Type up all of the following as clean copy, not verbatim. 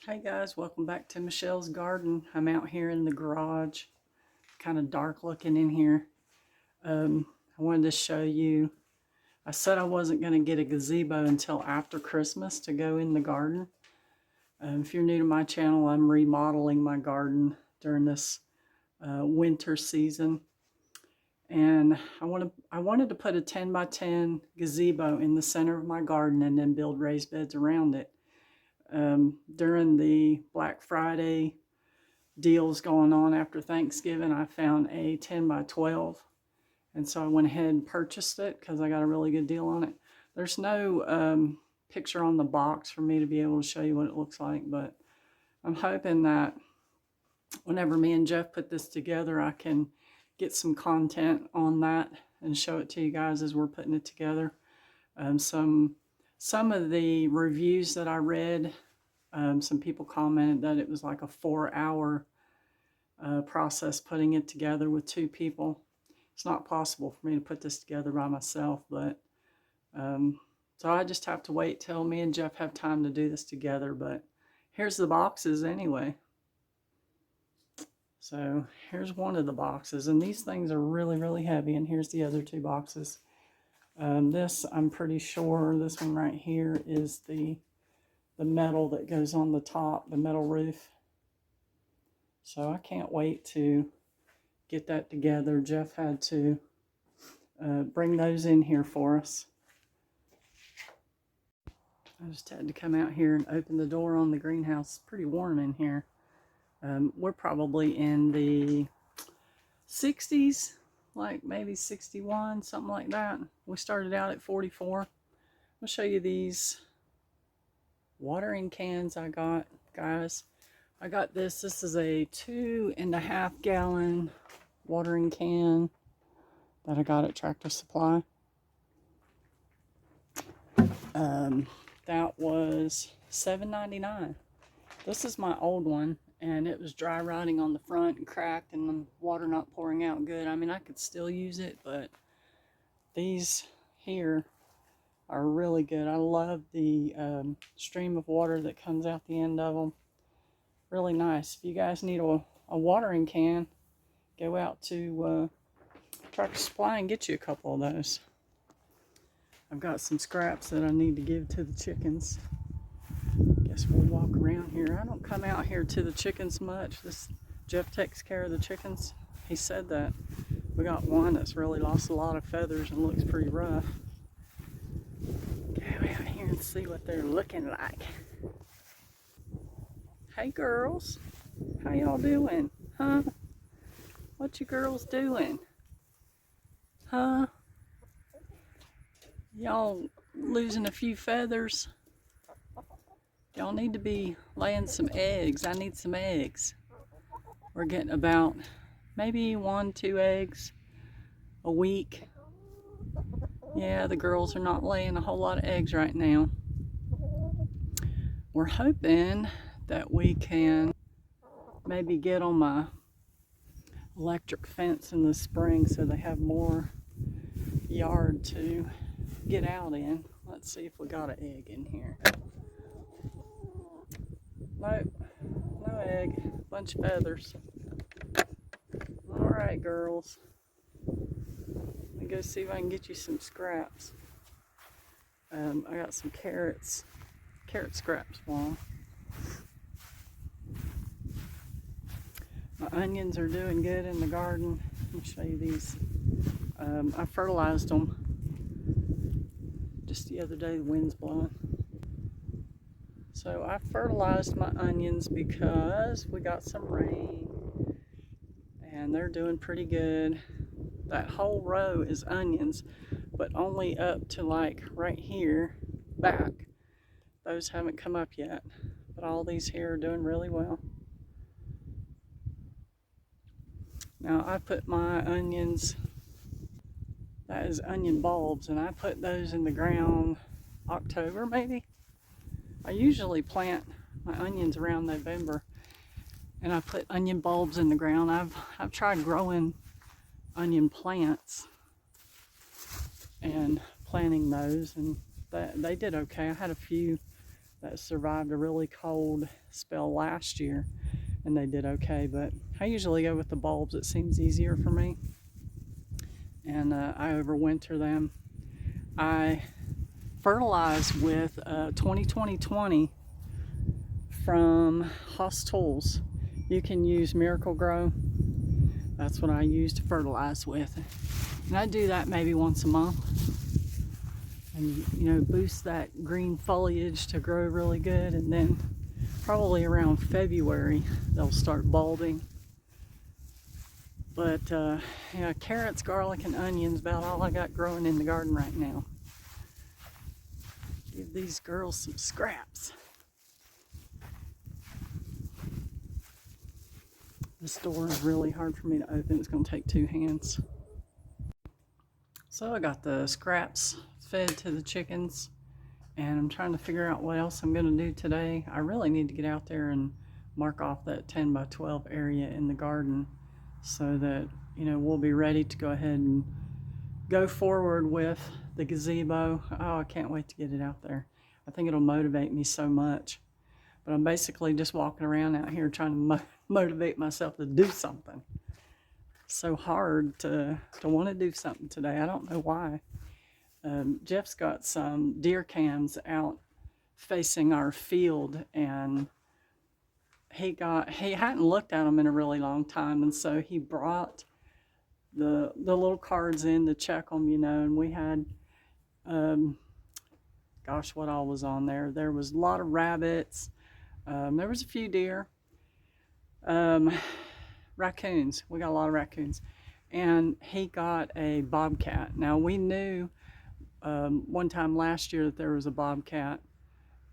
Hey guys, welcome back to Michelle's garden. I'm out here in the garage, kind of dark looking in here. I wanted to show you, I said I wasn't going to get a gazebo until after Christmas to go in the garden. If you're new to my channel, I'm remodeling my garden during this winter season. And I wanted to put a 10 by 10 gazebo in the center of my garden and then build raised beds around it. During the Black Friday deals going on after Thanksgiving, I found a 10 by 12, and so I went ahead and purchased it because I got a really good deal on it. There's no picture on the box for me to be able to show you what it looks like, but I'm hoping that whenever me and Jeff put this together, I can get some content on that and show it to you guys as we're putting it together. Some of the reviews that I read, some people commented that it was like a 4-hour process putting it together with 2 people. It's not possible for me to put this together by myself, but so I just have to wait till me and Jeff have time to do this together. But here's the boxes anyway. So here's one of the boxes, and these things are really heavy, and here's the other 2 boxes. This, I'm pretty sure, this one right here is the metal that goes on the top, the metal roof. So I can't wait to get that together. Jeff had to bring those in here for us. I just had to come out here and open the door on the greenhouse. It's pretty warm in here. We're probably in the 60s, like maybe 61, something like that. We started out at 44. I'll show you these watering cans I got, guys. I got this. This is a 2.5 gallon watering can that I got at Tractor Supply. That was $7.99. This is my old one, and it was dry rotting on the front and cracked and the water not pouring out good. I mean, I could still use it, but these here are really good. I love the stream of water that comes out the end of them. Really nice. If you guys need a watering can, go out to Tractor Supply and get you a couple of those. I've got some scraps that I need to give to the chickens. Guess we'll walk around here. I don't come out here to the chickens much. Jeff takes care of the chickens. He said that. We got one that's really lost a lot of feathers and looks pretty rough. Go out here and see what they're looking like. Hey girls, how y'all doing? Huh? What you girls doing? Huh? Y'all losing a few feathers? Y'all need to be laying some eggs. I need some eggs. We're getting about maybe 1-2 eggs a week. Yeah, the girls are not laying a whole lot of eggs right now. We're hoping that we can maybe get on my electric fence in the spring so they have more yard to get out in. Let's see if we got an egg in here. Nope, no egg, bunch of feathers. Alright girls, let me go see if I can get you some scraps. I got some carrot scraps for them. My onions are doing good in the garden. Let me show you these. I fertilized them just the other day. The wind's blowing. So I fertilized my onions because we got some rain and they're doing pretty good. That whole row is onions, but only up to like right here back. Those haven't come up yet, but all these here are doing really well. Now I put my onions, that is onion bulbs, and I put those in the ground October maybe. I usually plant my onions around November, and I put onion bulbs in the ground. I've tried growing onion plants and planting those, and they did okay. I had a few that survived a really cold spell last year, and they did okay. But I usually go with the bulbs. It seems easier for me, and I overwinter them. I fertilize with 2020 from Hoss Tools. You can use Miracle Grow. That's what I use to fertilize with, and I do that maybe once a month, and you know, boost that green foliage to grow really good. And then probably around February they'll start bulbing. But yeah, carrots, garlic, and onions, about all I got growing in the garden right now. Give these girls some scraps. This door is really hard for me to open. It's going to take 2 hands. So I got the scraps fed to the chickens, and I'm trying to figure out what else I'm going to do today. I really need to get out there and mark off that 10 by 12 area in the garden, so that, you know, we'll be ready to go ahead and go forward with the gazebo. Oh, I can't wait to get it out there. I think it'll motivate me so much. But I'm basically just walking around out here trying to motivate myself to do something. So hard to want to do something today. I don't know why. Jeff's got some deer cams out facing our field, and he hadn't looked at them in a really long time, and so he brought the little cards in to check them, you know. And we had gosh, what all was on there? There was a lot of rabbits. There was a few deer, raccoons. We got a lot of raccoons, and he got a bobcat. Now, we knew one time last year that there was a bobcat,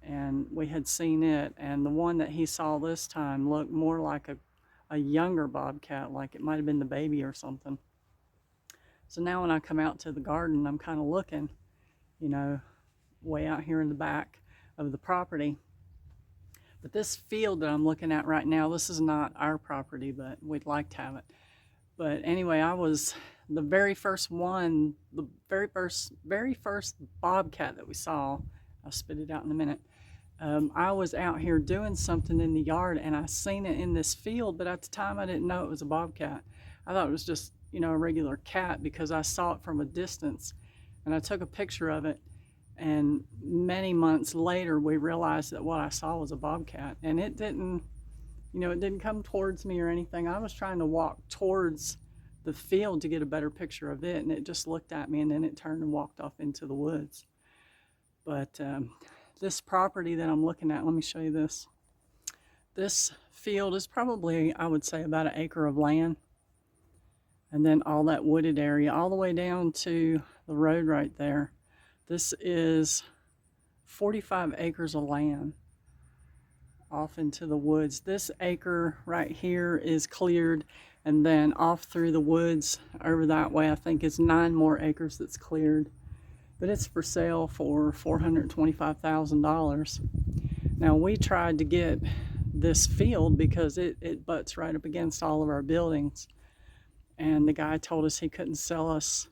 and we had seen it, and the one that he saw this time looked more like a younger bobcat, like it might have been the baby or something. So now when I come out to the garden, I'm kind of looking, you know, way out here in the back of the property. But this field that I'm looking at right now, this is not our property, but we'd like to have it. But anyway, I was the very first one, the very first bobcat that we saw. I'll spit it out in a minute. I was out here doing something in the yard, and I seen it in this field, but at the time I didn't know it was a bobcat. I thought it was just, you know, a regular cat, because I saw it from a distance, and I took a picture of it. And many months later, we realized that what I saw was a bobcat, and it didn't, you know, it didn't come towards me or anything. I was trying to walk towards the field to get a better picture of it, and it just looked at me, and then it turned and walked off into the woods. But this property that I'm looking at, let me show you this. This field is probably, I would say, about 1 acre of land, and then all that wooded area all the way down to the road right there. This is 45 acres of land off into the woods. This acre right here is cleared, and then off through the woods over that way, I think it's 9 more acres that's cleared. But it's for sale for $425,000. Now, we tried to get this field because it butts right up against all of our buildings, and the guy told us he couldn't sell us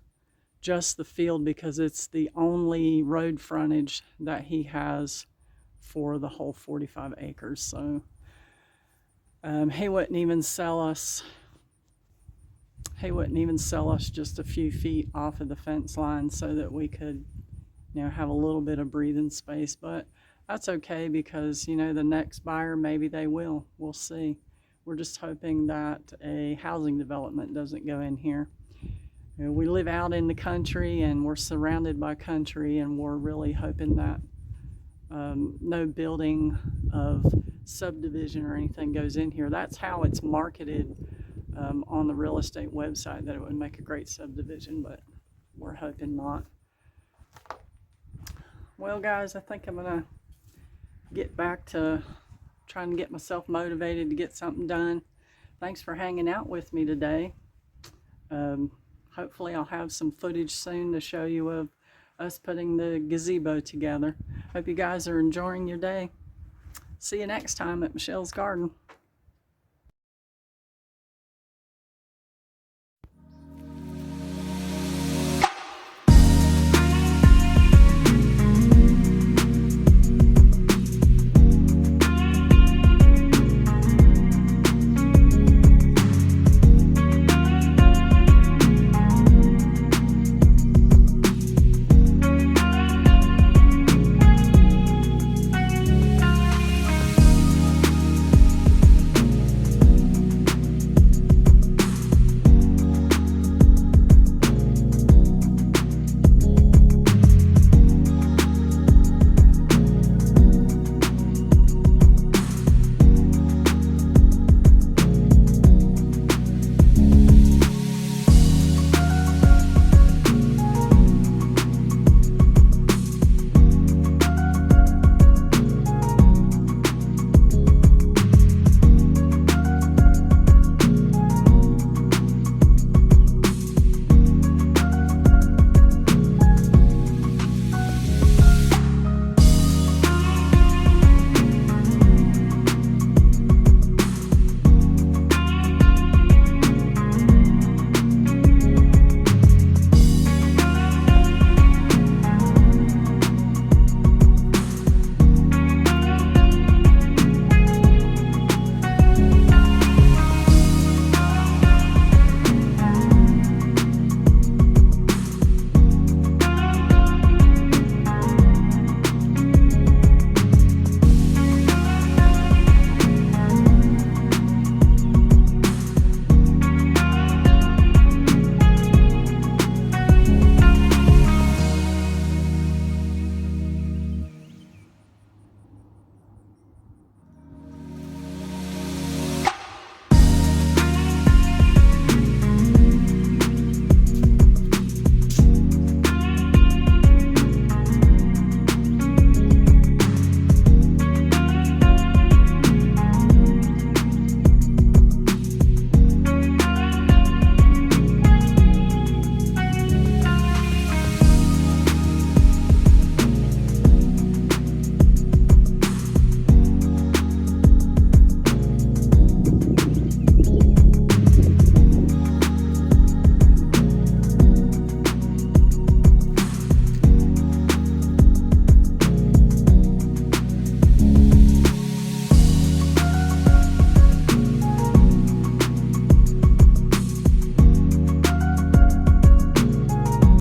just the field because it's the only road frontage that he has for the whole 45 acres. So he wouldn't even sell us just a few feet off of the fence line so that we could, you know, have a little bit of breathing space. But that's okay, because, you know, the next buyer, maybe they will. We'll see. We're just hoping that a housing development doesn't go in here. You know, we live out in the country, and we're surrounded by country, and we're really hoping that no building of subdivision or anything goes in here. That's how it's marketed on the real estate website, that it would make a great subdivision, but we're hoping not. Well, guys, I think I'm gonna get back to trying to get myself motivated to get something done. Thanks for hanging out with me today. Hopefully I'll have some footage soon to show you of us putting the gazebo together. Hope you guys are enjoying your day. See you next time at Michelle's Garden.